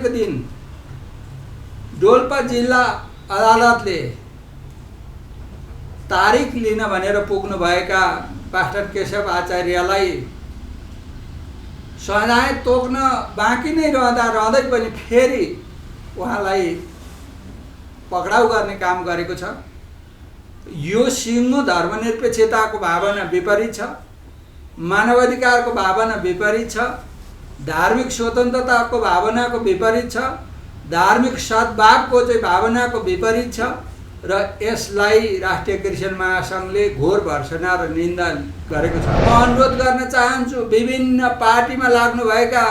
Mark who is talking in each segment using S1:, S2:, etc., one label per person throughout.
S1: गतेको दिन डोल्पा जिल्ला अदालतले तारिख लिन भनेर पुग्नुभएका पास्टर केशव आचार्यलाई सजाय तोक्न बाँकी नै रहँदै पनि फेरि उहाँलाई पक्राउ गर्ने काम गरेको छ। यो सिङ्गो धर्मनिरपेक्षताको भावना विपरीत छ, मानवाधिकारको भावना विपरीत छ, धार्मिक स्वतन्त्रताको भावनाको विपरीत छ, धार्मिक सद्भावको चाहिँ भावनाको विपरीत छ र यसलाई राष्ट्रिय क्रिस्चियन महासङ्घले घोर भर्त्सना र निन्दा गरेको छ। म अनुरोध गर्न चाहन्छु विभिन्न पार्टीमा लाग्नुभएका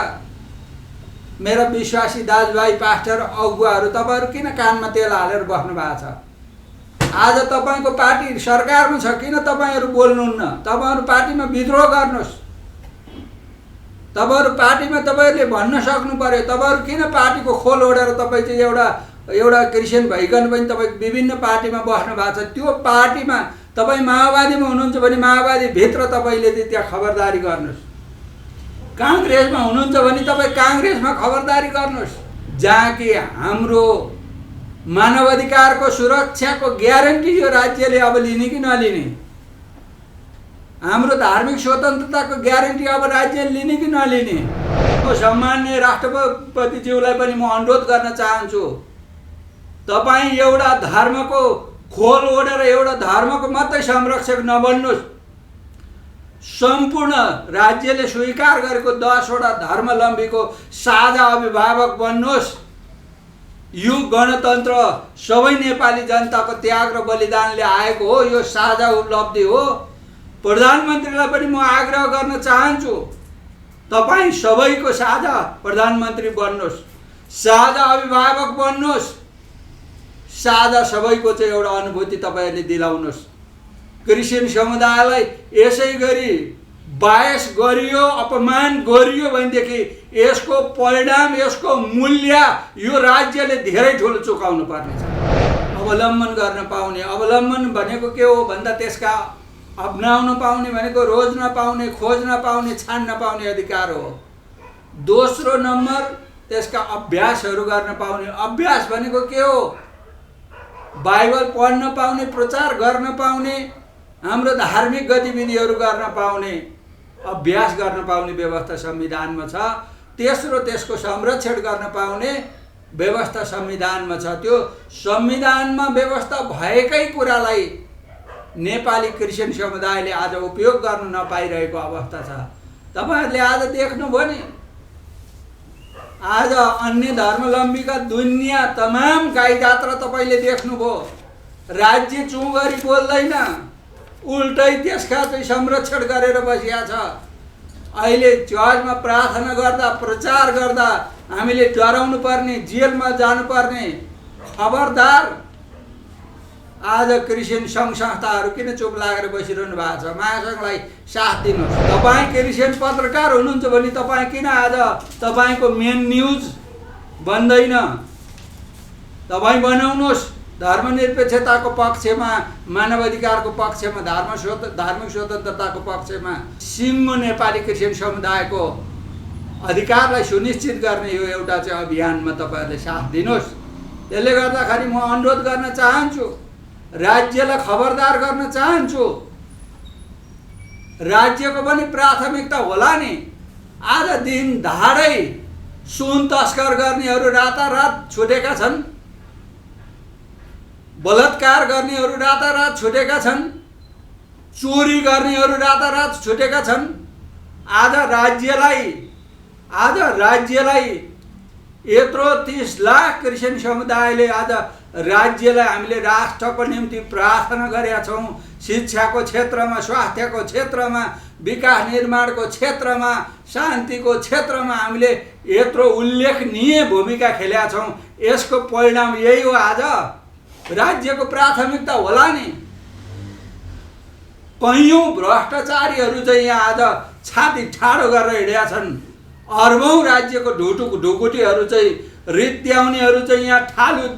S1: मेरा विश्वासी दाजुभाइ पास्टर अगुवाहरू, तपाईँहरू किन कानमा तेल हालेर बस्नु भएको छ? आज तपाईँको पार्टी सरकारमा छ, किन तपाईँहरू बोल्नुहुन्न? तपाईँहरू पार्टीमा विद्रोह गर्नुहोस्। तपाईँहरू पार्टीमा तपाईँहरूले भन्न सक्नु पर्यो। तपाईँहरू किन पार्टीको खोल ओढेर तपाईँ चाहिँ एउटा क्रिस्चियन भइकन पनि तपाईँ विभिन्न पार्टीमा बस्नु भएको छ? त्यो पार्टीमा तपाईँ माओवादीमा हुनुहुन्छ भने माओवादीभित्र तपाईँले चाहिँ त्यहाँ खबरदारी गर्नुहोस्। काङ्ग्रेसमा हुनुहुन्छ भने तपाईँ काङ्ग्रेसमा खबरदारी गर्नुहोस्, जहाँ कि हाम्रो मानवाधिकारको सुरक्षाको ग्यारेन्टी यो राज्यले अब लिने कि नलिने, हाम्रो धार्मिक स्वतन्त्रताको ग्यारेन्टी अब राज्यले लिने कि नलिने। सम्माननीय राष्ट्रपतिज्यूलाई पनि म अनुरोध गर्न चाहन्छु, तपाईँ एउटा धर्मको खोल ओढेर एउटा धर्मको मात्रै संरक्षक नबन्नुहोस्। सम्पूर्ण राज्यले स्वीकार गरेको 10वटा धर्मावलम्बीको साझा अभिभावक बन्नुहोस्। यो गणतन्त्र सबै नेपाली जनताको त्याग र बलिदानले आएको हो, यो साझा उपलब्धि हो। प्रधानमन्त्रीलाई पनि म आग्रह गर्न चाहन्छु, तपाईँ सबैको साझा प्रधानमन्त्री बन्नुहोस्, साझा अभिभावक बन्नुहोस्, साझा सबैको चाहिँ एउटा अनुभूति तपाईँहरूले दिलाउनुहोस्। क्रिस्चियन समुदायलाई यसै गरी बायस गरियो, अपमान गरियो भनेदेखि यसको परिणाम, यसको मूल्य यो राज्यले धेरै ठुलो चुकाउनु पर्नेछ। अवलम्बन गर्न पाउने, अवलम्बन भनेको के हो भन्दा त्यसका अपनाउन पाउने भनेको रोज्न पाउने, खोज्न पाउने, छान्न पाउने अधिकार हो। दोस्रो नम्बर त्यसका अभ्यासहरू गर्न पाउने। अभ्यास भनेको के हो? बाइबल पढ्न पाउने, प्रचार गर्न पाउने, हाम्रो धार्मिक गतिविधिहरू गर्न पाउने, अभ्यास गर्न पाउने व्यवस्था संविधानमा छ। तेस्रो त्यसको संरक्षण गर्न पाउने व्यवस्था संविधानमा छ। त्यो संविधानमा व्यवस्था भएकै कुरालाई नेपाली क्रिस्चियन समुदायले आज उपयोग गर्न नपाइरहेको अवस्था छ। तपाईँहरूले आज देख्नुभयो नि, आज अन्य धर्मावलम्बीका दुनिया तमाम गाई जात्रा तपाईँले देख्नुभयो। राज्य चुँ गरी बोल्दैन, उल्टै त्यसका चाहिँ संरक्षण गरेर बसिया छ। अहिले चर्चमा प्रार्थना गर्दा, प्रचार गर्दा हामीले डराउनु पर्ने, जेलमा जानुपर्ने। खबरदार, आज क्रिस्चियन सङ्घ संस्थाहरू किन चुप लागेर बसिरहनु भएको छ? महासङ्घलाई साथ दिनुहोस्। तपाईँ क्रिस्चियन पत्रकार हुनुहुन्छ भने तपाईँ किन आज तपाईँको मेन न्युज बन्दैन? तपाईँ बनाउनुहोस्। धर्मनिरपेक्षताको पक्षमा, मानवाधिकारको पक्षमा, धार्मिक स्वतन्त्रताको पक्षमा सिङ्गो नेपाली क्रिस्चियन समुदायको अधिकारलाई सुनिश्चित गर्ने यो एउटा चाहिँ अभियानमा तपाईँहरूले साथ दिनुहोस्। त्यसले गर्दाखेरि म अनुरोध गर्न चाहन्छु, राज्यलाई खबरदार गर्न चाहन्छु। राज्यको पनि प्राथमिकता होला नि। आज दिन दहाडै सुन तस्कर गर्नेहरू रातारात छुटेका छन्, बलात्कार गर्नेहरू रातारात छुटेका छन्, चोरी गर्नेहरू रातारात छुटेका छन्। आज राज्यलाई यत्रो 30 लाख क्रिस्चियन समुदायले आज राज्यलाई हामीले राष्ट्रको निम्ति प्रार्थना गरेका छौँ। शिक्षाको क्षेत्रमा, स्वास्थ्यको क्षेत्रमा, विकास निर्माणको क्षेत्रमा, शान्तिको क्षेत्रमा हामीले यत्रो उल्लेखनीय भूमिका खेलेका छौँ। यसको परिणाम यही हो। आज राज्यको प्राथमिकता होला नि। कैयौँ भ्रष्टाचारीहरू चाहिँ यहाँ आज छाती ठाडो गरेर हिँडेका छन्। अर्बौँ राज्यको ढुकुटीहरू चाहिँ, रित्याउनेहरू चाहिँ यहाँ ठालु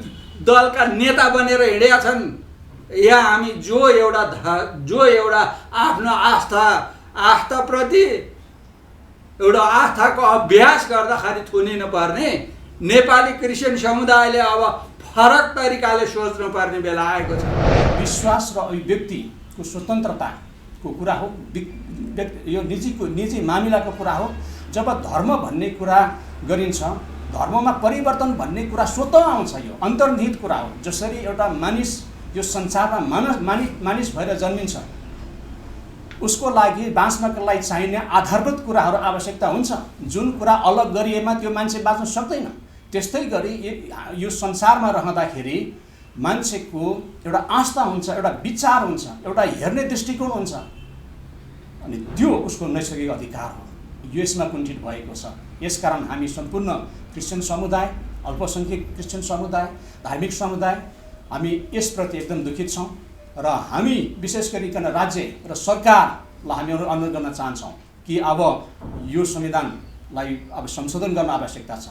S1: दलका नेता बनेर हिँडेका छन्। यहाँ हामी जो एउटा आफ्नो आस्थाप्रति एउटा आस्थाको अभ्यास गर्दाखेरि थुनिन पर्ने नेपाली क्रिस्चियन समुदायले अब फरक तरिकाले सोच्नुपर्ने बेला आएको छ।
S2: विश्वास र अभिव्यक्तिको स्वतन्त्रताको कुरा हो, यो निजी मामिलाको कुरा हो। जब धर्म भन्ने कुरा गरिन्छ, धर्ममा परिवर्तन भन्ने कुरा स्वतः आउँछ। यो अन्तर्निहित कुरा हो। जसरी एउटा मानिस यो संसारमा मानिस भएर जन्मिन्छ, उसको लागि बाँच्नको लागि चाहिने आधारभूत कुराहरू आवश्यकता हुन्छ। जुन कुरा अलग गरिएमा त्यो मान्छे बाँच्न सक्दैन। त्यस्तै गरी यो संसारमा रहँदाखेरि मान्छेको एउटा आस्था हुन्छ, एउटा विचार हुन्छ, एउटा हेर्ने दृष्टिकोण हुन्छ, अनि त्यो उसको नैसर्गिक अधिकार हो। यो यसमा कुण्ठित भएको छ। यसकारण हामी सम्पूर्ण क्रिस्चियन समुदाय, अल्पसङ्ख्यक क्रिस्चियन समुदाय, धार्मिक समुदाय, हामी यसप्रति एकदम दुखित छौँ र हामी विशेष गरिकन राज्य र सरकारलाई हामी अनुरोध गर्न चाहन्छौँ कि अब यो संविधानलाई अब संशोधन गर्न आवश्यकता छ।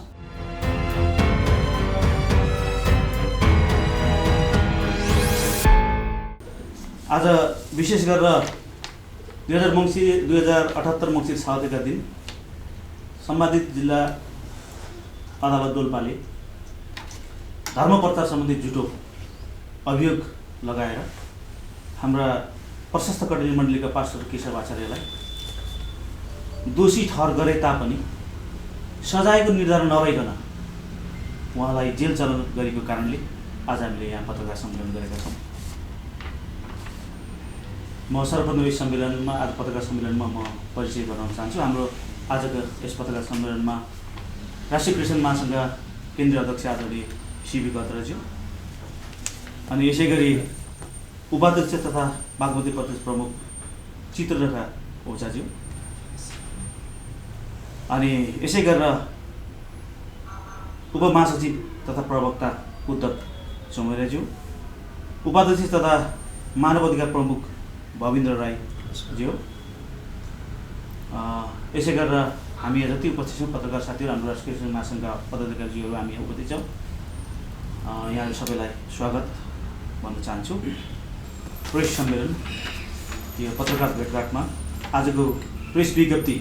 S3: आज विशेष गरेर 2078 मङ्सिर 6 गतेका दिन सम्बन्धित जिल्ला अदालत डोल्पाले धर्म प्रचार सम्बन्धी झुटो अभियोग लगाएर हाम्रा प्रशस्त कटेरी मण्डलीका पास्टर केशव आचार्यलाई दोषी ठहर गरे तापनि सजायको निर्धारण नभइकन उहाँलाई जेल चलन गरेको कारणले आज हामीले यहाँ पत्रकार सम्मेलन गरेका छौँ। म सर्वप्रथम यस सम्मेलनमा आज पत्रकार सम्मेलनमा म परिचय गराउन चाहन्छु। हाम्रो आजको यस पत्रकार सम्मेलनमा राष्ट्रिय क्रिस्चियन महासङ्घका केन्द्रीय अध्यक्ष आदरणीय सिबी गत्रज्यू, अनि यसै गरी उपाध्यक्ष तथा बागमती प्रदेश प्रमुख चित्ररेखा ओझाज्यू, अनि यसै गरेर उपमहासचिव तथा प्रवक्ता उद्धव चौमरेज्यू, उपाध्यक्ष तथा मानव अधिकार प्रमुख भविन्द्र राईज्यू, यसै गरेर हामी जति उपस्थित छौँ पत्रकार साथीहरू, हाम्रो राष्ट्रिय क्रिस्चियन महासङ्घका पदाधिकारीज्यूहरू हामी यहाँ उपस्थित छौँ। यहाँहरू सबैलाई स्वागत भन्न चाहन्छु। प्रेस सम्मेलन यो पत्रकार भेटघाटमा आजको प्रेस विज्ञप्ति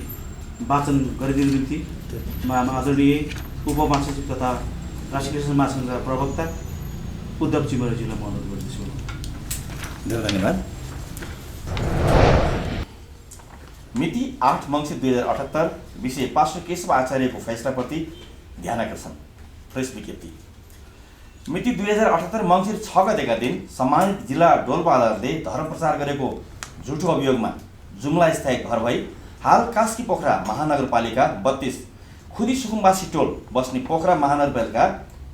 S3: वाचन गरिदिनु निम्ति म आदरणीय उपमहासचिव तथा राष्ट्रिय क्रिस्चियन महासङ्घका प्रवक्ता उद्धव चिमरेज्यूलाई म अनुरोध गर्दछु।
S4: धेरै धन्यवाद। मिति 8 मङ्सिर 2078 विषय पास्टर केशव आचार्यको फैसलाप्रति ध्यानाकर्षण। प्रेस विज्ञप्ति मिति 2078 मङ्सिर 6 गतेका दिन सम्मानित जिल्ला डोल्पा अदालतले धर्म प्रचार गरेको झुटो अभियोगमा जुम्ला स्थायी घर भई हाल कास्की पोखरा महानगरपालिका 32 खुदी सुकुम्बासी टोल बस्ने पोखरा महानगरपालिका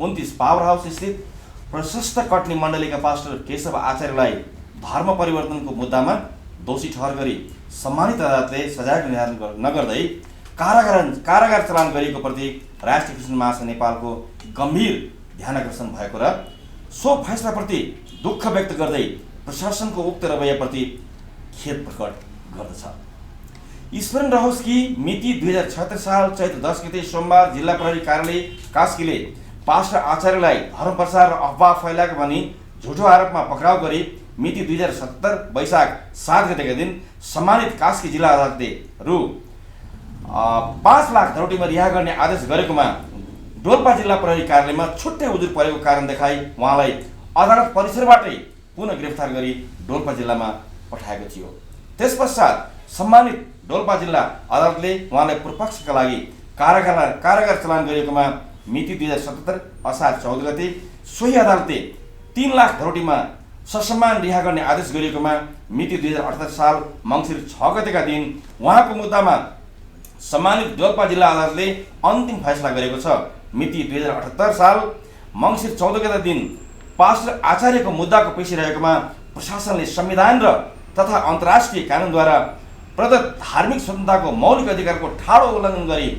S4: 29 पावर हाउस स्थित प्रशस्त कटनी मण्डलीका पास्टर केशव आचार्यलाई धर्म परिवर्तनको मुद्दामा दोषी ठहर गरी सम्मानित अदालतले सजायको निर्धारण नगर्दै कारागार चलान गरिएको प्रति राष्ट्रिय क्रिस्चियन महासङ्घ नेपालको गम्भीर ध्यानाकर्षण भएको र सो फैसलाप्रति दुःख व्यक्त गर्दै प्रशासनको उक्त रवैयाप्रति खेद प्रकट गर्दछ। स्मरण रहोस् कि मिति 2076 साल चैत 10 गते सोमबार जिल्ला प्रहरी कार्यालय कास्कीले पास्टर आचार्यलाई धर्म प्रचार र अफवाह फैलाएको भनी झुटो आरोपमा पक्राउ गरी मिति 2070 वैशाख 7 गतेका दिन सम्मानित कास्की जिल्ला अदालतले रु 5 लाख धरोटीमा रिहा गर्ने आदेश गरेकोमा डोल्पा जिल्ला प्रहरी कार्यालयमा छुट्टै उजुर परेको कारण देखाई उहाँलाई अदालत परिसरबाटै पुनः गिरफ्तार गरी डोल्पा जिल्लामा पठाएको थियो। त्यसपश्चात सम्मानित डोल्पा जिल्ला अदालतले उहाँलाई पूर्वपक्षका लागि कारागार चलान गरिएकोमा मिति 2077 असार 14 गते सोही अदालतले 3 लाख धरोटीमा ससम्मान रिहा गर्ने आदेश गरिएकोमा मिति 2078 साल मङ्सिर 6 गतेका दिन उहाँको मुद्दामा सम्मानित डोल्पा जिल्ला अदालतले अन्तिम फैसला गरेको छ। मिति 2078 साल मङ्सिर 14 गतेका दिन पास्टर आचार्यको मुद्दाको पेशी रहेकोमा प्रशासनले संविधान र तथा अन्तर्राष्ट्रिय कानुनद्वारा प्रदत्त धार्मिक स्वतन्त्रताको मौलिक अधिकारको ठाडो उल्लङ्घन गरी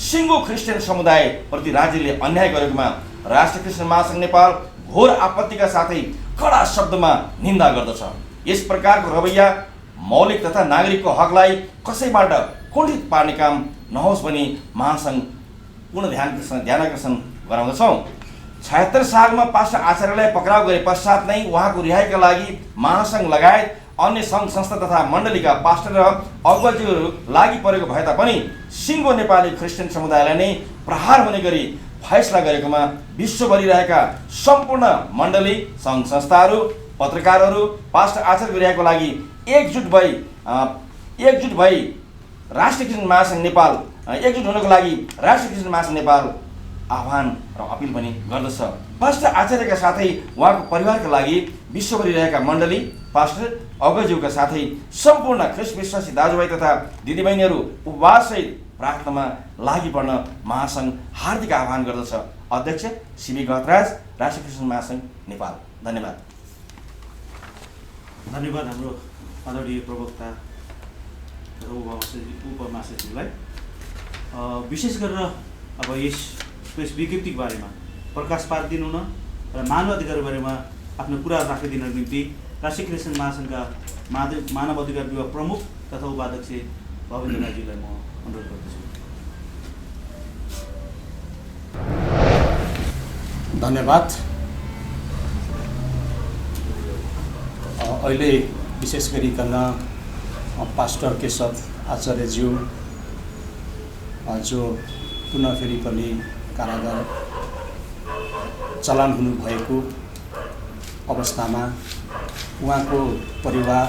S4: सिङ्गो क्रिस्चियन समुदाय प्रति राज्यले अन्याय गरेकोमा राष्ट्रिय क्रिस्चियन महासङ्घ नेपाल घोर आपत्तिका साथै कडा शब्दमा निन्दा गर्दछ। यस प्रकारको रवैया मौलिक तथा नागरिकको हकलाई कसैबाट कुण्ठित पार्ने काम नहोस् भनी महासङ्घ पुनः ध्यानाकर्षण गराउँदछौँ। 76 सालमा पास्टर आचार्यलाई पक्राउ गरे पश्चात नै उहाँको रिहाइका लागि महासङ्घ लगायत अन्य सङ्घ संस्था तथा मण्डलीका पास्टर र अगुवाजीहरू लागि परेको भए तापनि सिङ्गो नेपाली क्रिस्चियन समुदायलाई नै प्रहार हुने गरी फैसला गरेकोमा विश्वभरि रहेका सम्पूर्ण मण्डली सङ्घ संस्थाहरू पत्रकारहरू पास्ट आचार्य गरिरहेको लागि एकजुट भई राष्ट्रिय क्रिस्चियन महासङ्घ नेपाल एकजुट हुनको लागि राष्ट्रिय क्रिस्चियन महासङ्घ नेपाल आह्वान र अपिल पनि गर्दछ। पास्टर आचार्यका साथै उहाँको परिवारका लागि विश्वभरि रहेका मण्डली पास्टर अगज्यूका साथै सम्पूर्ण ख्रिस्ट विश्वासी दाजुभाइ तथा दिदीबहिनीहरू उपवाससहित प्रार्थनामा लागि पर्न महासङ्घ हार्दिक आह्वान गर्दछ। अध्यक्ष सिबी गहतराज, राष्ट्रिय क्रिस्चियन महासङ्घ नेपाल। धन्यवाद।
S3: धन्यवाद हाम्रो आदरणीय प्रवक्ता उपमहासचिवलाई। विशेष गरेर अब यस प्रेस विज्ञप्तिको बारेमा प्रकाश पारिदिनु न र मानव अधिकारको बारेमा आफ्नो कुरा राखिदिनको निम्ति राष्ट्रिय क्रिस्चियन महासङ्घका मानव अधिकार विभाग प्रमुख तथा उपाध्यक्ष भवेन्द्र राईजीलाई म अनुरोध गर्दछु।
S2: धन्यवाद। अहिले विशेष गरिकन पास्टर केशव आचार्यज्यू जो पुनः फेरि पनि कारागार चलान हुनुभएको अवस्थामा उहाँको परिवार,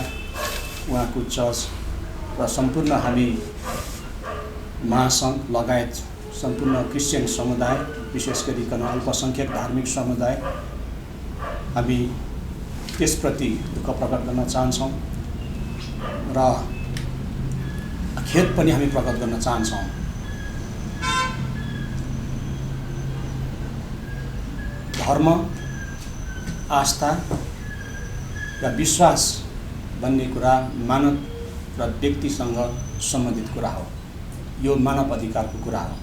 S2: उहाँको चर्च र सम्पूर्ण हामी महासङ्घ लगायत सम्पूर्ण क्रिस्चियन समुदाय, विशेष गरिकन अल्पसङ्ख्यक धार्मिक समुदाय, हामी त्यसप्रति दुःख प्रकट गर्न चाहन्छौँ र खेद पनि हामी प्रकट गर्न चाहन्छौँ। धर्म, आस्था र विश्वास भन्ने कुरा मानव र व्यक्तिसँग सम्बन्धित कुरा हो। यो मानव अधिकारको कुरा हो।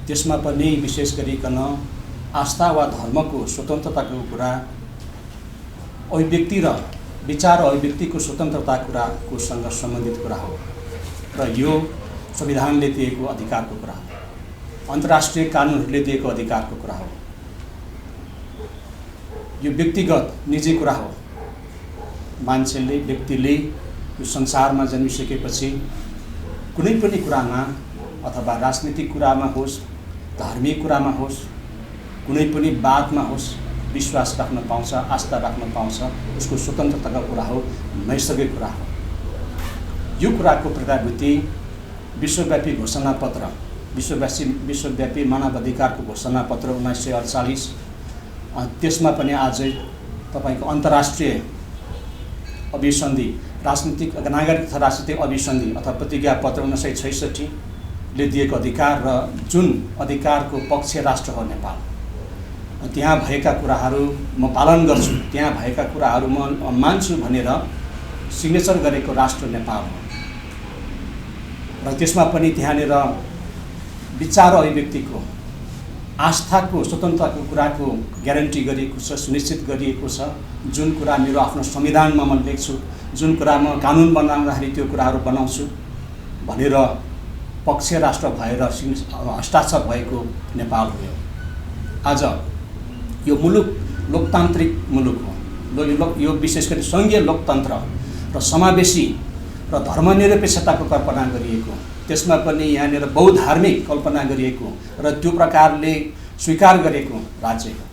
S2: त्यसमा पनि विशेष गरिकन आस्था वा धर्मको स्वतन्त्रताको कुरा अभिव्यक्ति र विचार अभिव्यक्तिको स्वतन्त्रता कुराको सँग सम्बन्धित कुरा हो र यो संविधानले दिएको अधिकारको कुरा हो, अन्तर्राष्ट्रिय कानुनहरूले दिएको अधिकारको कुरा हो। यो व्यक्तिगत निजी कुरा हो। मान्छेले, व्यक्तिले यो संसारमा जन्मिसकेपछि कुनै पनि कुरामा अथवा राजनीतिक कुरामा होस्, धार्मिक कुरामा होस्, कुनै पनि बातमा होस् विश्वास राख्न पाउँछ, आस्था राख्न पाउँछ। उसको स्वतन्त्रताको कुरा हो, नैसर्गिक कुरा हो। यो कुराको प्रतिभूति विश्वव्यापी घोषणापत्र, विश्वव्यापी मानव अधिकारको घोषणापत्र 1948, त्यसमा पनि आजै तपाईको अन्तर्राष्ट्रिय अभिसन्धि, राजनीतिक नागरिक तथा राजनीतिक अभिसन्धि अथवा प्रतिज्ञापत्र 1966 ले दिएको अधिकार र जुन अधिकारको पक्ष राष्ट्र हो नेपाल, त्यहाँ भएका कुराहरू म पालन गर्छु, त्यहाँ भएका कुराहरू म मान्छु भनेर सिग्नेचर गरेको राष्ट्र नेपाल हो र त्यसमा पनि त्यहाँनिर विचार अभिव्यक्तिको, आस्थाको स्वतन्त्रताको कुराको ग्यारेन्टी गरिएको छ, सुनिश्चित गरिएको छ। जुन कुरा मेरो आफ्नो संविधानमा म लेख्छु, जुन कुरा म कानुन बनाउँदाखेरि त्यो कुराहरू बनाउँछु भनेर पक्ष राष्ट्र भएर हस्ताक्षर भएको नेपाल हो। आज यो मुलुक लोकतान्त्रिक मुलुक हो। यो विशेष गरी सङ्घीय लोकतन्त्र र समावेशी र धर्मनिरपेक्षताको कल्पना गरिएको, त्यसमा पनि यहाँनिर बहुधार्मिक कल्पना गरिएको र त्यो प्रकारले स्वीकार गरेको राज्य हो।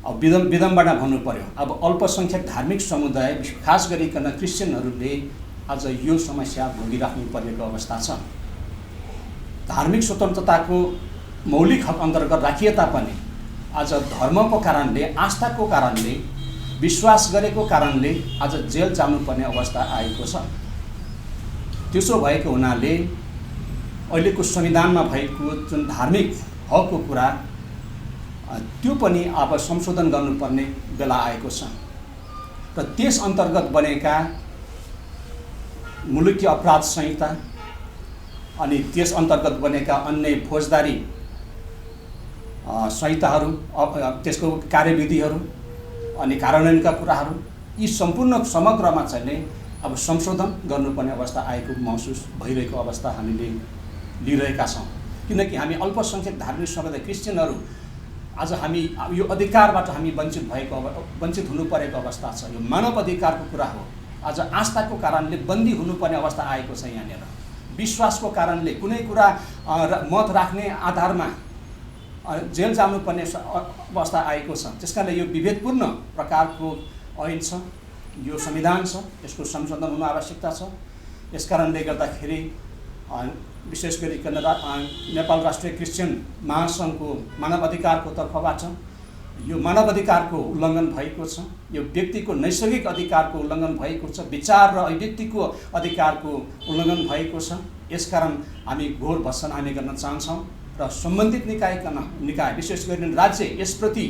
S2: अब विडम्बना भन्नु पर्यो, अब अल्पसङ्ख्यक धार्मिक समुदाय खास गरिकन क्रिस्चियनहरूले आज यो समस्या भोगिराख्नु परेको अवस्था छ। धार्मिक स्वतन्त्रताको मौलिक हक अन्तर्गत राखिए तापनि आज धर्मको कारणले, आस्थाको कारणले, विश्वास गरेको कारणले आज जेल जानुपर्ने अवस्था आएको छ। त्यसो भएको हुनाले अहिलेको संविधानमा भएको जुन धार्मिक हकको कुरा त्यो पनि अब संशोधन गर्नुपर्ने बेला आएको छ र त्यस अन्तर्गत बनेका मुलुकी अपराध संहिता अनि त्यस अन्तर्गत बनेका अन्य फौजदारी संहिताहरू, त्यसको कार्यविधिहरू अनि कार्यान्वयनका कुराहरू, यी सम्पूर्ण समग्रमा चाहिँ अब संशोधन गर्नुपर्ने अवस्था आएको महसुस भइरहेको अवस्था हामीले लिइरहेका छौँ। किनकि हामी अल्पसङ्ख्यक धार्मिक समुदाय क्रिस्चियनहरू आज हामी यो अधिकारबाट हामी वञ्चित हुनु परेको अवस्था छ। यो मानव अधिकारको कुरा हो। आज आस्थाको कारणले बन्दी हुनुपर्ने अवस्था आएको छ। यहाँनिर विश्वासको कारणले कुनै कुरा मत राख्ने आधारमा जेल जानुपर्ने अवस्था आएको छ। त्यस कारणले यो विभेदपूर्ण प्रकारको ऐन छ, यो संविधान छ, यसको संशोधन हुनु आवश्यकता छ। यस कारणले गर्दाखेरि विशेष गरिकन नेपाल राष्ट्रिय क्रिस्चियन महासङ्घको मानव अधिकारको तर्फबाट यो मानव अधिकारको उल्लङ्घन भएको छ, यो व्यक्तिको नैसर्गिक अधिकारको उल्लङ्घन भएको छ, विचार र अभिव्यक्तिको अधिकारको उल्लङ्घन भएको छ। यसकारण हामी घोर भर्त्सना गर्न चाहन्छौँ र सम्बन्धित निकाय विशेष गरी राज्य यसप्रति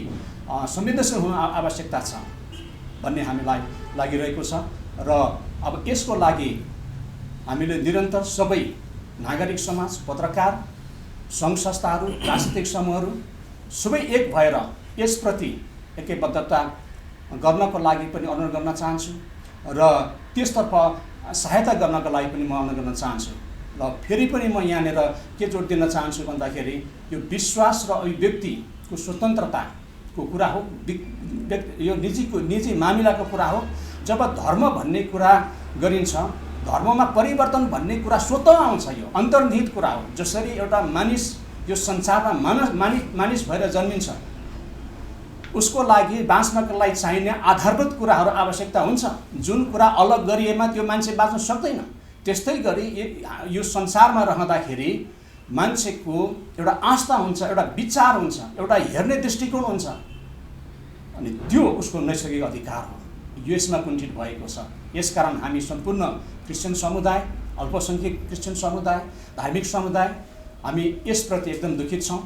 S2: संवेदनशील हुनु आवश्यकता छ भन्ने हामीलाई लागिरहेको छ। र अब यसको लागि हामीले निरन्तर सबै नागरिक समाज, पत्रकार, सङ्घ संस्थाहरू, राजनीतिक समूहहरू सबै एक भएर यसप्रति एकैबद्धता गर्नको लागि पनि अनुरोध गर्न चाहन्छु र त्यसतर्फ सहायता गर्नको लागि पनि म अनुरोध गर्न चाहन्छु। र फेरि पनि म यहाँनिर के जोड दिन चाहन्छु भन्दाखेरि यो विश्वास र अभिव्यक्तिको स्वतन्त्रताको कुरा हो, यो निजी मामिलाको कुरा हो। जब धर्म भन्ने कुरा गरिन्छ, धर्ममा परिवर्तन भन्ने कुरा स्वतः आउँछ, यो अन्तर्निहित कुरा हो। जसरी एउटा मानिस यो संसारमा मानिस भएर जन्मिन्छ, उसको लागि बाँच्नको लागि चाहिने आधारभूत कुराहरू आवश्यकता हुन्छ, जुन कुरा अलग गरिएमा त्यो मान्छे बाँच्न सक्दैन। त्यस्तै गरी यो संसारमा रहँदाखेरि मान्छेको एउटा आस्था हुन्छ, एउटा विचार हुन्छ, एउटा हेर्ने दृष्टिकोण हुन्छ, अनि त्यो उसको नैसर्गिक अधिकार हो। यसमा कुण्ठित भएको छ। यसकारण हामी सम्पूर्ण क्रिस्चियन समुदाय, अल्पसङ्ख्यक क्रिस्चियन समुदाय, धार्मिक समुदाय हामी यसप्रति एकदम दुखित छौँ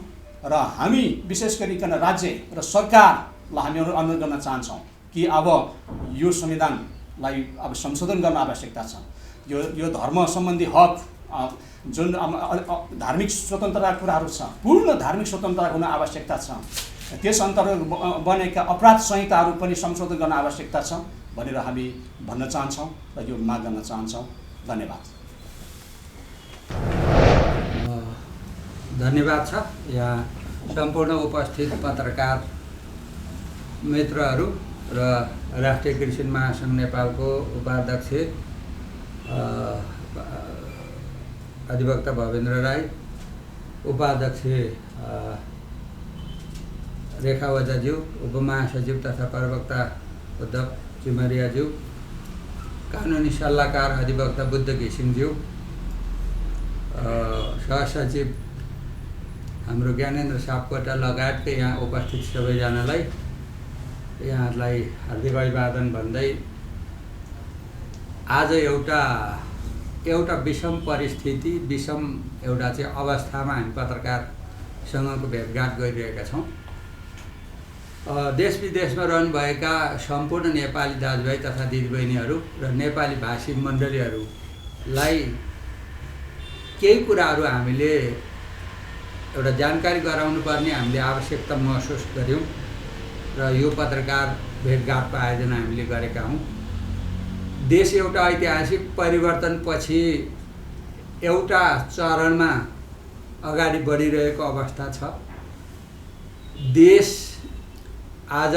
S2: र हामी विशेष गरिकन राज्य र सरकारलाई हामी अनुरोध गर्न चाहन्छौँ कि अब यो संविधानलाई अब संशोधन गर्न आवश्यकता छ। यो धर्म सम्बन्धी हक जुन धार्मिक स्वतन्त्रताका कुराहरू छ, पूर्ण धार्मिक स्वतन्त्रता हुन आवश्यकता छ। त्यस अन्तर्गत बनेका अपराध संहिताहरू पनि संशोधन गर्न आवश्यकता छ भनेर हामी भन्न चाहन्छौँ र यो माग गर्न चाहन्छौँ। धन्यवाद।
S1: धन्यवाद छ यहाँ सम्पूर्ण उपस्थित पत्रकार मित्रहरू र राष्ट्रिय क्रिस्चियन महासङ्घ नेपालको उपाध्यक्ष अधिवक्ता भवेन्द्र राई, उपाध्यक्ष रेखा ओझाज्यू, उपमहासचिव तथा प्रवक्ता उद्धव चिमरियाज्यू, कानुनी सल्लाहकार अधिवक्ता बुद्ध घिसिङज्यू, सहसचिव हाम्रो ज्ञानेन्द्र सापकोटा लगायतका यहाँ उपस्थित सबैजनालाई यहाँहरूलाई हार्दिक अभिवादन भन्दै आज एउटा विषम परिस्थिति, विषम एउटा चाहिँ अवस्थामा हामी पत्रकारसँगको भेटघाट गरिरहेका छौँ। देश विदेशमा रहनुभएका सम्पूर्ण नेपाली दाजुभाइ तथा दिदीबहिनीहरू र नेपाली भाषी मण्डलीहरूलाई केही कुराहरू हामीले एउटा जानकारी गराउनु पर्ने हामीले आवश्यकता महसुस गऱ्यौँ र यो पत्रकार भेटघाटको आयोजना हामीले गरेका हौँ। देश एउटा ऐतिहासिक परिवर्तनपछि एउटा चरणमा अगाडि बढिरहेको अवस्था छ। देश आज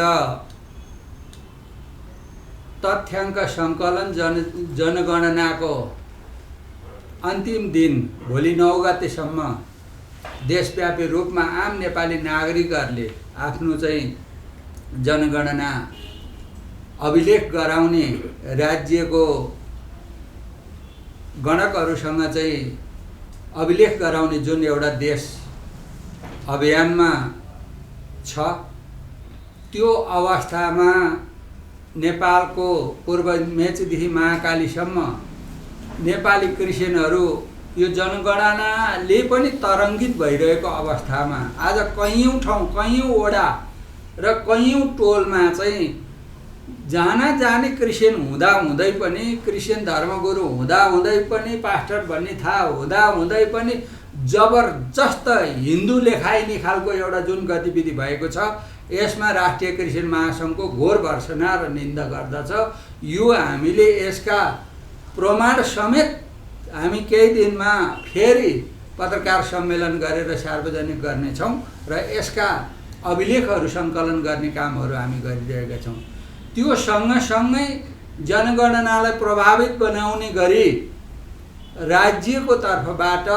S1: तथ्याङ्क सङ्कलन जनगणनाको अन्तिम दिन भोलि 9 गतेसम्म देशव्यापी रूपमा आम नेपाली नागरिकहरूले आफ्नो चाहिँ जनगणना अभिलेख गराउने राज्यको गणकहरूसँग चाहिँ अभिलेख गराउने जुन एउटा देश अभियानमा छ, त्यो अवस्थामा नेपालको पूर्व मेचीदेखि महाकालीसम्म नेपाली क्रिस्चियनहरू यो जनगणनाले पनि तरङ्गित भइरहेको अवस्थामा आज कैयौँ ठाउँ, कैयौँ वडा र कैयौँ टोलमा चाहिँ जाने क्रिस्चियन हुँदै पनि, क्रिस्चियन धर्मगुरु हुँदै पनि, पास्टर भन्ने थाहा हुँदै पनि जबरजस्त हिन्दू लेखाइने खालको एउटा जुन गतिविधि भएको छ, यसमा राष्ट्रिय क्रिस्चियन महासङ्घको घोर भर्त्सना र निन्दा गर्दछ। यो हामीले यसका प्रमाण समेत हामी केही दिनमा फेरि पत्रकार सम्मेलन गरेर सार्वजनिक गर्नेछौँ र यसका अभिलेखहरू सङ्कलन गर्ने कामहरू हामी गरिरहेका छौँ। त्यो सँगसँगै जनगणनालाई प्रभावित बनाउने गरी राज्यको तर्फबाट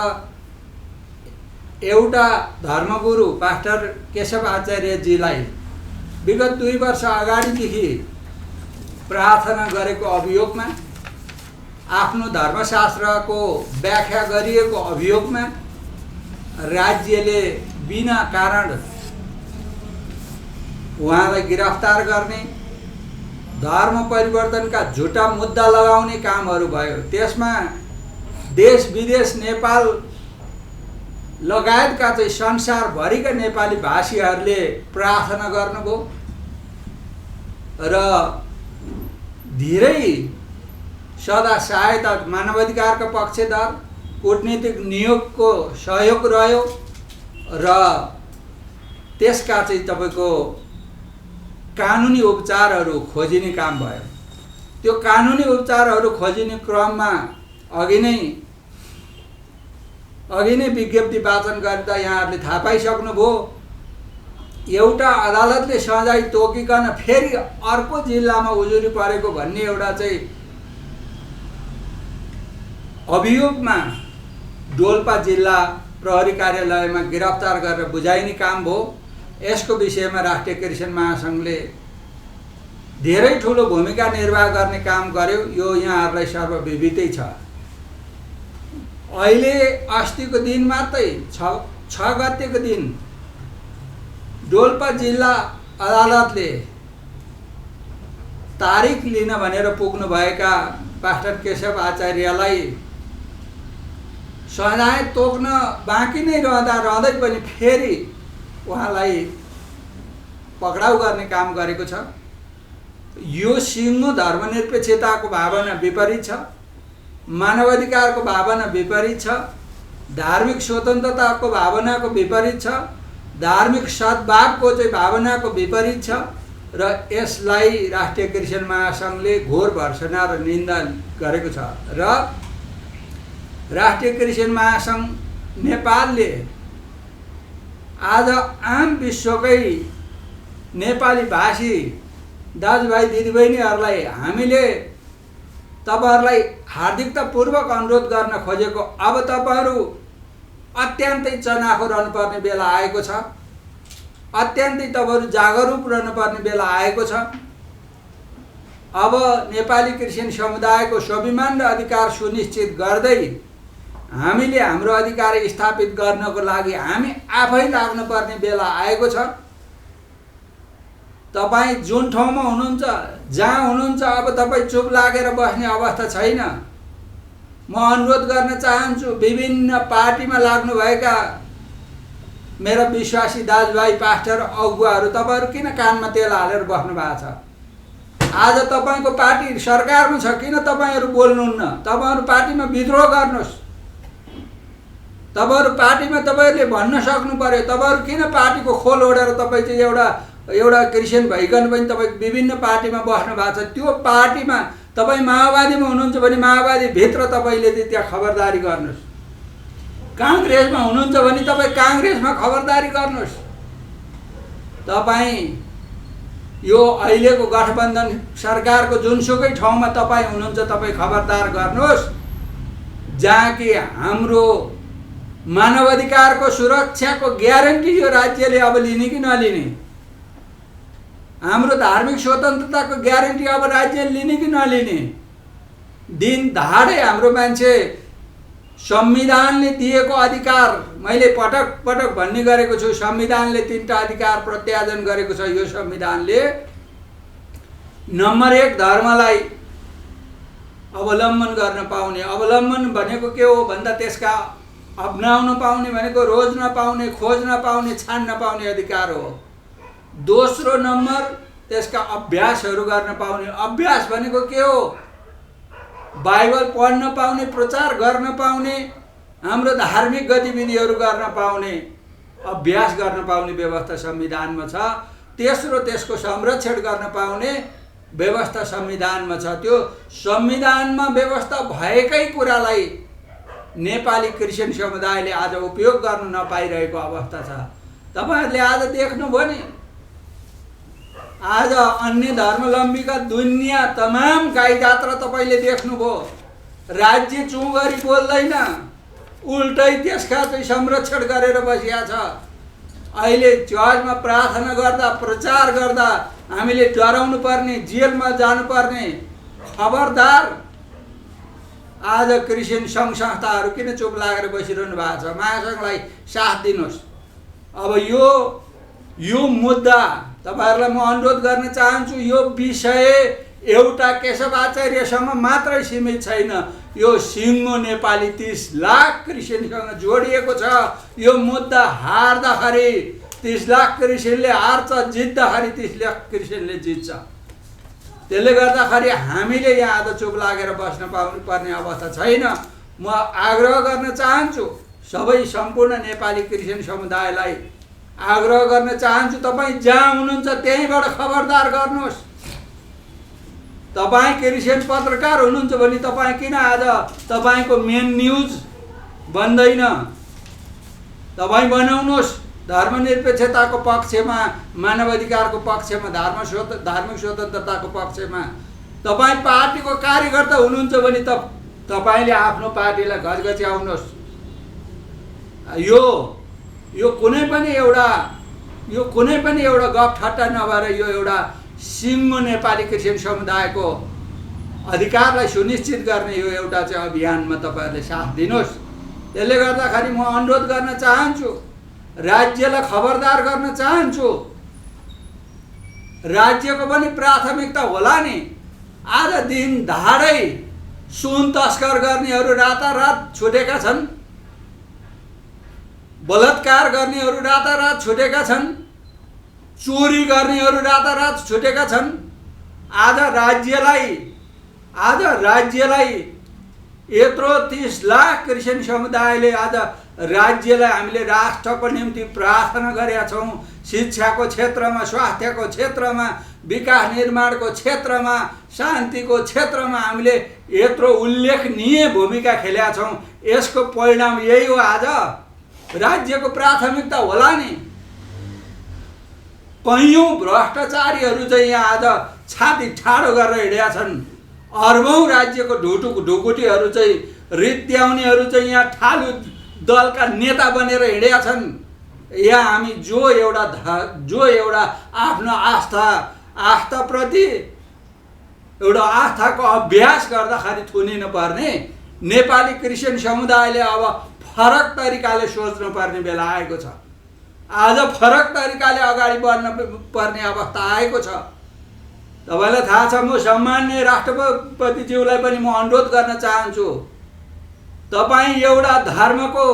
S1: एउटा धर्मगुरु पास्टर केशव आचार्यजीलाई विगत 2 वर्ष अगाडिदेखि प्रार्थना गरेको अभियोगमा, आफ्नो धर्मशास्त्रको व्याख्या गरिएको अभियोगमा राज्यले बिना कारण उहाँलाई गिरफ्तार गर्ने, धर्म परिवर्तनका झुटा मुद्दा लगाउने कामहरू भयो। त्यसमा देश विदेश नेपाल लगायतका चाहिँ संसारभरिका नेपाली भाषीहरूले प्रार्थना गर्नुभयो र धेरै सदा सहायता, मानवाधिकारका पक्षधर, कूटनीतिक नियोगको सहयोग रह्यो र त्यसका चाहिँ तपाईँको कानुनी उपचारहरू खोजिने काम भयो। त्यो कानुनी उपचारहरू खोजिने क्रममा अघि नै विज्ञप्ति वाचन गर्दा यहाँहरूले थाहा पाइसक्नुभयो, एउटा अदालतले सजाय तोकिकन फेरि अर्को जिल्लामा उजुरी परेको भन्ने एउटा चाहिँ अभियोगमा डोल्पा जिल्ला प्रहरी कार्यालयमा गिरफ्तार गरेर बुझाइने काम भयो। यसको विषयमा राष्ट्रिय क्रिस्चियन महासङ्घले धेरै ठुलो भूमिका निर्वाह गर्ने काम गर्यो। यो यहाँहरूलाई सर्वविदितै छ। अहिले अस्तिको दिन मात्रै 6 गतेको दिन डोल्पा जिल्ला अदालतले तारिख लिन भनेर पुग्नुभएका पास्टर केशव आचार्यलाई सजाय तोक्न बाँकी नै रहँदै पनि फेरि उहाँलाई पक्राउ गर्ने काम गरेको छ। यो सिङ्गो धर्मनिरपेक्षताको भावना विपरीत छ, मानवाधिकारको भावना विपरीत छ, धार्मिक स्वतन्त्रताको भावनाको विपरीत छ, धार्मिक सद्भावको चाहिँ भावनाको विपरीत छ र यसलाई राष्ट्रिय क्रिस्चियन महासङ्घले घोर भर्त्सना र निन्दा गरेको छ। र राष्ट्रिय क्रिस्चियन महासङ्घ नेपालले आज आम विश्वकै नेपाली भाषी दाजुभाइ दिदीबहिनीहरूलाई हामीले तपाईँहरूलाई हार्दिकतापूर्वक अनुरोध गर्न खोजेको, अब तपाईँहरू अत्यन्तै चनाखो रहनुपर्ने बेला आएको छ, अत्यन्तै तपाईँहरू जागरुक रहनुपर्ने बेला आएको छ। अब नेपाली क्रिस्चियन समुदायको स्वाभिमान र अधिकार सुनिश्चित गर्दै हामीले हाम्रो अधिकार स्थापित गर्नको लागि हामी आफै लाग्नुपर्ने बेला आएको छ। तपाईँ जुन ठाउँमा हुनुहुन्छ, जहाँ हुनुहुन्छ, अब तपाईँ चुप लागेर बस्ने अवस्था छैन। म अनुरोध गर्न चाहन्छु, विभिन्न पार्टीमा लाग्नुभएका मेरा विश्वासी दाजुभाइ पास्टर अगुवाहरू, तपाईँहरू किन कानमा तेल हालेर बस्नु भएको छ? आज तपाईँको पार्टी सरकारमा छ, किन तपाईँहरू बोल्नुहुन्न? तपाईँहरू पार्टीमा विद्रोह गर्नुहोस्। तपाईँहरू पार्टीमा तपाईँहरूले भन्न सक्नु पर्यो। तपाईँहरू किन पार्टीको खोल ओढेर तपाईँ चाहिँ एउटा क्रिस्चियन भइकन पनि तपाईँ विभिन्न पार्टीमा बस्नु भएको छ? त्यो पार्टीमा तपाईँ माओवादीमा हुनुहुन्छ भने माओवादीभित्र तपाईँले चाहिँ त्यहाँ खबरदारी गर्नुहोस्। काङ्ग्रेसमा हुनुहुन्छ भने तपाईँ काङ्ग्रेसमा खबरदारी गर्नुहोस्। तपाईँ यो अहिलेको गठबन्धन सरकारको जुनसुकै ठाउँमा तपाईँ हुनुहुन्छ, तपाईँ खबरदार गर्नुहोस्, जहाँ कि हाम्रो मानवाधिकारको सुरक्षाको ग्यारेन्टी यो राज्यले अब लिने कि नलिने, हाम्रो धार्मिक स्वतन्त्रताको ग्यारेन्टी अब राज्यले लिने कि नलिने। दिन दहाडै हाम्रो मान्छे संविधानले दिएको अधिकार, मैले पटक पटक भन्ने गरेको छु, संविधानले 3टा अधिकार प्रत्यायोजन गरेको छ। यो संविधानले नम्बर 1 धर्मलाई अवलम्बन गर्न पाउने, अवलम्बन भनेको के हो भन्दा त्यसका अपनाउन पाउने भनेको रोज्न पाउने, खोज्न पाउने, छान्न पाउने अधिकार हो। दोस्रो नम्बर त्यसका अभ्यासहरू गर्न पाउने। अभ्यास भनेको के हो? बाइबल पढ्न पाउने, प्रचार गर्न पाउने, हाम्रो धार्मिक गतिविधिहरू गर्न पाउने, अभ्यास गर्न पाउने व्यवस्था संविधानमा छ। तेस्रो त्यसको संरक्षण गर्न पाउने व्यवस्था संविधानमा छ। त्यो संविधानमा व्यवस्था भएकै कुरालाई नेपाली क्रिस्चियन समुदायले आज उपयोग गर्न नपाइरहेको अवस्था छ। तपाईँहरूले आज देख्नुभयो नि, आज अन्य धर्मावलम्बीका दुनिया तमाम गाई जात्रा तपाईँले देख्नुभयो। राज्य चुँ गरी बोल्दैन, उल्टै त्यसका चाहिँ संरक्षण गरेर बसिया छ। अहिले चर्चमा प्रार्थना गर्दा प्रचार गर्दा हामीले डराउनु पर्ने, जेलमा जानुपर्ने। खबरदार, आज क्रिस्चियन सङ्घ संस्थाहरू किन चुप लागेर बसिरहनु भएको छ? महासङ्घलाई साथ दिनुहोस्। अब यो मुद्दा तपाईँहरूलाई म अनुरोध गर्न चाहन्छु, यो विषय एउटा केशव आचार्यसँग मात्रै सीमित छैन, यो सिङ्गो नेपाली 30 लाख क्रिस्चियनसँग जोडिएको छ। यो मुद्दा हार्दाखेरि 30 लाख क्रिस्चियनले हार्छ, जित्दाखेरि 30 लाख क्रिस्चियनले जित्छ। त्यसले गर्दाखेरि हामीले यहाँ आज चुप लागेर बस्न पाउनु पर्ने अवस्था छैन। म आग्रह गर्न चाहन्छु सबै सम्पूर्ण नेपाली क्रिस्चियन समुदायलाई आग्रह गर्न चाहन्छु, तपाईँ जहाँ हुनुहुन्छ त्यहीँबाट खबरदार गर्नुहोस्। तपाईँ क्रिस्चियन पत्रकार हुनुहुन्छ भने तपाईँ किन आज तपाईँको मेन न्युज बन्दैन? तपाईँ बनाउनुहोस् धर्मनिरपेक्षताको पक्षमा, मानवाधिकारको पक्षमा, धार्मिक स्वतन्त्रताको पक्षमा। तपाईँ पार्टीको कार्यकर्ता हुनुहुन्छ भने तपाईँले आफ्नो पार्टीलाई घचघच्याउनुहोस्। यो कुनै पनि एउटा गफ ठट्टा नभएर यो एउटा सिङ्गो नेपाली क्रिस्चियन समुदायको अधिकारलाई सुनिश्चित गर्ने यो एउटा चाहिँ अभियानमा तपाईँहरूले साथ दिनुहोस्। त्यसले गर्दाखेरि म अनुरोध गर्न चाहन्छु, राज्यलाई खबरदार गर्न चाहन्छु। राज्यको पनि प्राथमिकता होला नि। आज दिन दहाडै सुन तस्कर गर्नेहरू रातारात छुटेका छन्, बलात्कार गर्नेहरू रातारात छुटेका छन्, चोरी गर्नेहरू रातारात छुटेका छन्। आज राज्यलाई यत्रो 30 लाख क्रिस्चियन समुदायले आज राज्यलाई हामीले राष्ट्रको निम्ति प्रार्थना गरेका छौँ। शिक्षाको क्षेत्रमा, स्वास्थ्यको क्षेत्रमा, विकास निर्माणको क्षेत्रमा, शान्तिको क्षेत्रमा हामीले यत्रो उल्लेखनीय भूमिका खेलेका छौँ। यसको परिणाम यही हो। आज राज्यको प्राथमिकता होला नि। कैयौँ भ्रष्टाचारीहरू चाहिँ यहाँ आज छाती ठाडो गरेर हिँडेका छन्। अर्बौँ राज्यको ढुकुटीहरू चाहिँ रित्याउनेहरू चाहिँ यहाँ ठालु दलका नेता बनेर हिँडेका छन्। यहाँ हामी जो एउटा आफ्नो आस्थाप्रति एउटा आस्थाको अभ्यास गर्दाखेरि थुनिनु पर्ने नेपाली क्रिस्चियन समुदायले अब फरक तरिकाले सोच्नु पर्ने बेला आएको छ। आज फरक तरिकाले अगाडि बढ्न पर्ने अवस्था आएको छ। तपाईँलाई थाहा छ, म सम्माननीय राष्ट्रपतिज्यूलाई पनि म अनुरोध गर्न चाहन्छु, तपाईँ एउटा धर्मको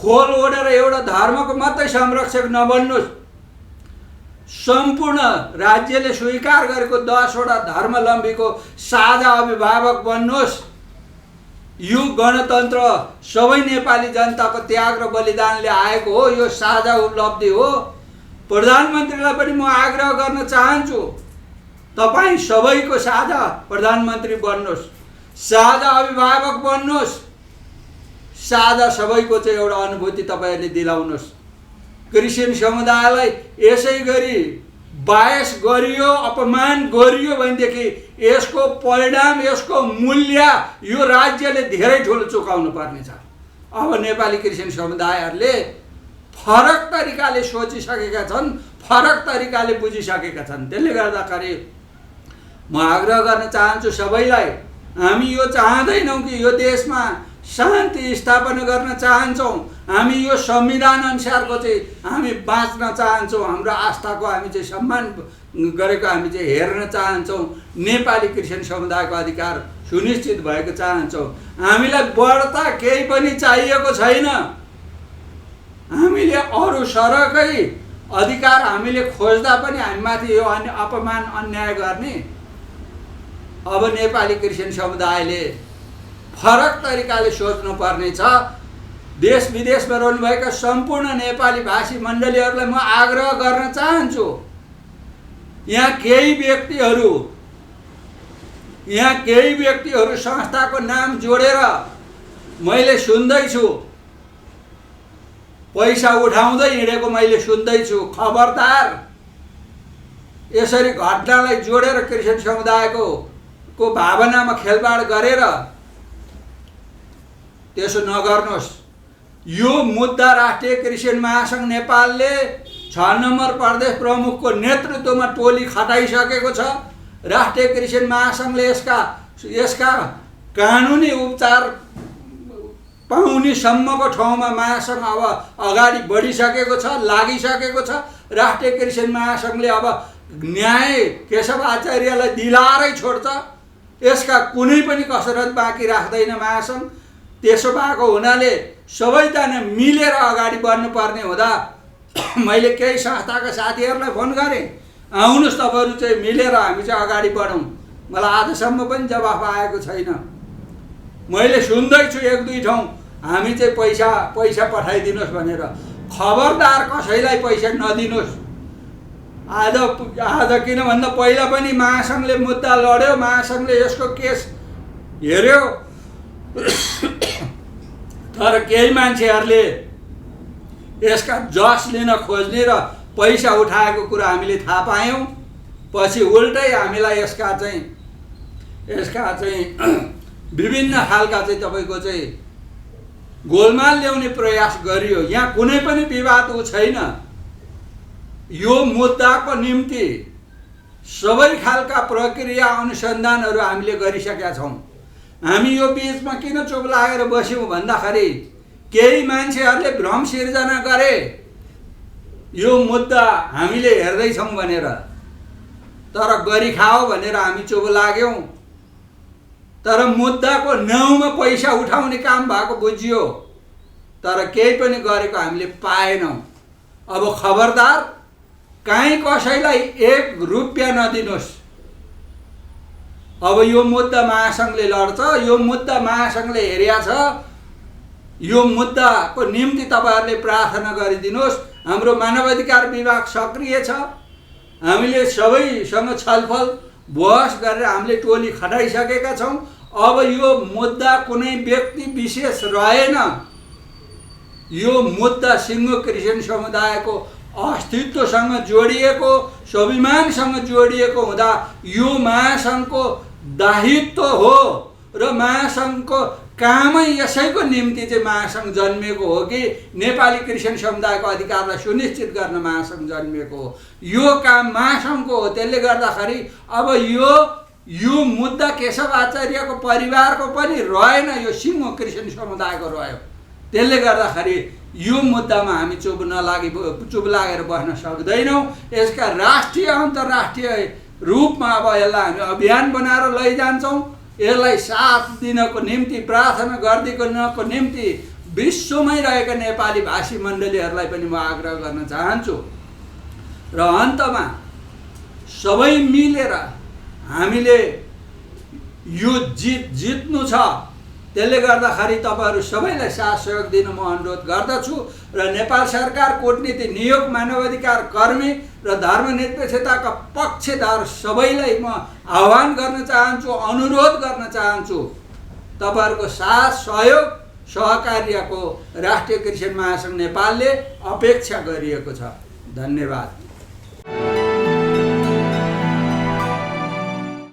S1: खोल ओढेर एउटा धर्मको मात्रै संरक्षक नबन्नुहोस्। सम्पूर्ण राज्यले स्वीकार गरेको 10 वटा धर्मावलम्बीको साझा अभिभावक बन्नुहोस्। यो गणतन्त्र सबै नेपाली जनताको त्याग र बलिदानले आएको हो। यो साझा उपलब्धि हो। प्रधानमन्त्रीलाई पनि म आग्रह गर्न चाहन्छु, तपाईँ सबैको साझा प्रधानमन्त्री बन्नुहोस्, साझा अभिभावक बन्नुहोस्, साझा सबैको चाहिँ एउटा अनुभूति तपाईँहरूले दिलाउनुहोस्। क्रिस्चियन समुदायलाई यसै गरी बायस गरियो, अपमान गरियो भनेदेखि यसको परिणाम, यसको मूल्य यो राज्यले धेरै ठुलो चुकाउनु पर्नेछ। अब नेपाली क्रिस्चियन समुदायहरूले फरक तरिकाले सोचिसकेका छन्, फरक तरिकाले बुझिसकेका छन्। त्यसले गर्दाखेरि म आग्रह गर्न चाहन्छु सबैलाई, हामी यो चाहँदैनौँ कि यो देशमा शान्ति स्थापना गर्न चाहन्छौँ। हामी यो संविधान अनुसारको चाहिँ हामी बाँच्न चाहन्छौँ। हाम्रो आस्थाको हामी चाहिँ सम्मान गरेको हामी चाहिँ हेर्न चाहन्छौँ। नेपाली क्रिस्चियन समुदायको अधिकार सुनिश्चित भएको चाहन्छौँ। हामीलाई बढ्ता केही पनि चाहिएको छैन। हामीले अरू सरकै अधिकार हामीले खोज्दा पनि हामीमाथि यो अपमान अन्याय गर्ने। अब नेपाली क्रिस्चियन समुदायले फरक तरिकाले सोच्नु पर्नेछ। देश विदेशमा रहनुभएका सम्पूर्ण नेपाली भाषी मण्डलीहरूलाई म आग्रह गर्न चाहन्छु, यहाँ केही व्यक्तिहरू संस्थाको नाम जोडेर मैले सुन्दैछु, पैसा उठाउँदै हिँडेको मैले सुन्दैछु। खबरदार, यसरी घटनालाई जोडेर क्रिस्चियन समुदायको भावनामा खेलबाड गरेर त्यसो नगर्नुहोस्। यो मुद्दा राष्ट्रिय क्रिस्चियन महासङ्घ नेपालले 6 नम्बर प्रदेश प्रमुखको नेतृत्वमा टोली खटाइसकेको छ। राष्ट्रिय क्रिस्चियन महासङ्घले यसका कानुनी उपचार पाउने सम्मको ठाउँमा महासङ्घ अब अगाडि बढिसकेको छ, लागिसकेको छ। राष्ट्रिय क्रिस्चियन महासङ्घले अब न्याय केशव आचार्यलाई दिलाएरै छोड्छ। यसका कुनै पनि कसरत बाँकी राख्दैन महासङ्घ। त्यसो भएको हुनाले सबैजना मिलेर अगाडि बढ्नुपर्ने हुँदा मैले केही संस्थाका साथीहरूलाई फोन गरेँ, आउनुहोस् तपाईँहरू चाहिँ मिलेर हामी चाहिँ अगाडि बढौँ। मलाई आजसम्म पनि जवाफ आएको छैन। मैले सुन्दैछु 1-2 ठाउँ हामी चाहिँ पैसा पठाइदिनुहोस् भनेर। खबरदार कसैलाई पैसा नदिनुहोस्। आज किन भन्दा पहिला पनि महासङ्घले मुद्दा लड्यो, महासङ्घले यसको केस हेऱ्यो, तर केही मान्छेहरूले यसका जस लिन खोज्ने र पैसा उठाएको कुरा हामीले थाहा पायौँ। पछि उल्टै हामीलाई यसका चाहिँ विभिन्न खालका चाहिँ तपाईँको चाहिँ गोलमाल ल्याउने प्रयास गरियो। यहाँ कुनै पनि विवाद छैन। यो मुद्दाको निम्ति सबै खालका प्रक्रिया अनुसन्धानहरू हामीले गरिसकेका छौँ। हामी यो बीचमा किन चुप लागेर बस्यौँ भन्दाखेरि केही मान्छेहरूले भ्रम सिर्जना गरे यो मुद्दा हामीले हेर्दैछौँ भनेर, तर गरी खाओ भनेर हामी चुप लाग्यौँ। तर मुद्दाको नाउँमा पैसा उठाउने काम भएको बुझियो, तर केही पनि गरेको हामीले पाएनौँ। अब खबरदार काहीँ कसैलाई 1 रुपियाँ नदिनुहोस्। अब यो मुद्दा महासङ्घले लड्छ, यो मुद्दा महासङ्घले हेरेको छ। यो मुद्दाको निम्ति तपाईँहरूले प्रार्थना गरिदिनुहोस्। हाम्रो मानवाधिकार विभाग सक्रिय छ। हामीले सबैसँग छलफल बहस गरेर हामीले टोली खटाइसकेका छौँ। अब यो मुद्दा कुनै व्यक्ति विशेष रहेन। यो मुद्दा सिङ्गो क्रिस्चियन समुदायको अस्तित्वसँग जोडिएको, स्वाभिमानसँग जोडिएको हुँदा यो महासङ्घको दायित्व हो र महासङ्घको कामै यसैको निम्ति चाहिँ महासङ्घ जन्मिएको हो कि नेपाली क्रिस्चियन समुदायको अधिकारलाई सुनिश्चित गर्न महासङ्घ जन्मिएको हो। यो काम महासङ्घको हो। त्यसले गर्दाखेरि अब यो मुद्दा केशव आचार्यको परिवारको पनि रहेन, यो सिङ्गो क्रिस्चियन समुदायको रह्यो। त्यसले गर्दाखेरि यो मुद्दामा हामी चुप लागेर बस्न सक्दैनौँ। यसका राष्ट्रिय अन्तर्राष्ट्रिय रूपमा अब यसलाई हामी अभियान बनाएर लैजान्छौँ। यसलाई साथ दिनको निम्ति, प्रार्थना गरिदिनको निम्ति विश्वमै रहेका नेपाली भाषी मण्डलीहरूलाई पनि म आग्रह गर्न चाहन्छु। र अन्तमा सबै मिलेर हामीले यो जित्नु छ। त्यसले गर्दाखेरि तपाईँहरू सबैलाई साथ सहयोग दिन म अनुरोध गर्दछु र नेपाल सरकार, कूटनीति नियोग, मानवाधिकार कर्मी र धर्मनिरपेक्षताका पक्षधर सबैलाई म आह्वान गर्न चाहन्छु, अनुरोध गर्न चाहन्छु। तपाईँहरूको साथ सहयोग सहकार्यको राष्ट्रिय क्रिस्चियन महासङ्घ नेपालले अपेक्षा गरिएको छ। धन्यवाद।